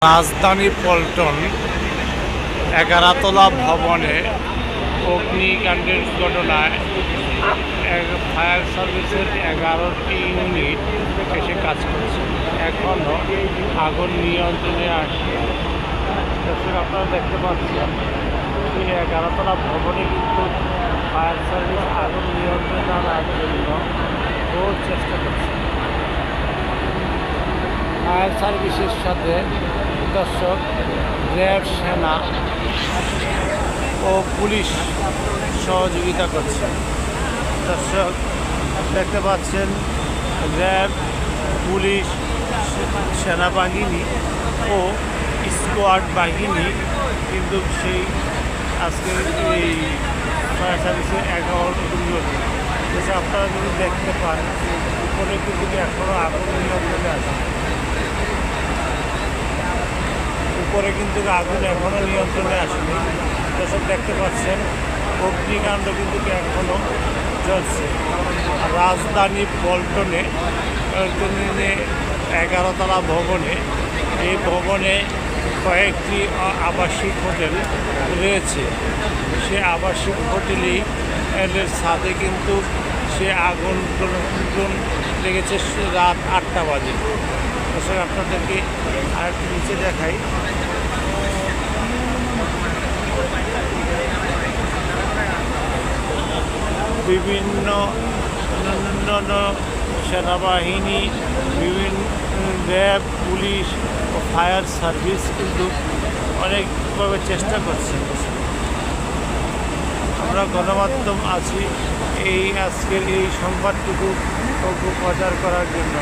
রাজধানী পল্টন 11তলা ভবনে অগ্নিকাণ্ডের ঘটনায় ফায়ার সার্ভিসের 11টি ইউনিট এসে কাজ করছে। এখনও আগুন নিয়ন্ত্রণে আসে। আপনারা দেখতে পাচ্ছেন এই 11তলা ভবনে কিন্তু ফায়ার সার্ভিস আগুন নিয়ন্ত্রণে আনার জন্য বহু চেষ্টা করছে। ফায়ার সার্ভিসের সাথে দর্শক র্যাব, সেনা ও পুলিশ সহযোগিতা করছে। দর্শক দেখতে পাচ্ছেন র্যাব, পুলিশ, সেনাবাহিনী ও স্কোয়াড বাহিনী কিন্তু সেই আজকে এই ফায়ার সার্ভিসের 11টি আপনারা যদি দেখতে পান উপরে কিন্তু এখনও আগুন নিয়ন্ত্রণে আছে। উপরে কিন্তু আগুন এখনও নিয়ন্ত্রণে আসেনি। দর্শক দেখতে পাচ্ছেন অগ্নিকাণ্ড কিন্তু এখনও চলছে। রাজধানী পল্টনে 11তলা ভবনে, এই ভবনে কয়েকটি আবাসিক হোটেল রয়েছে। সে আবাসিক হোটেলেই এদের ছাদে কিন্তু সে আগুন লেগেছে রাত 8টা বাজে। দর্শক আপনাদেরকে আরেকটু নিচে দেখাই। বিভিন্ন সেনাবাহিনী, বিভিন্ন র্যাব, পুলিশ ও ফায়ার সার্ভিস কিন্তু অনেকভাবে চেষ্টা করছে। আমরা গণমাধ্যম আছি এই আজকের এই সংবাদটুকু প্রচার করার জন্য।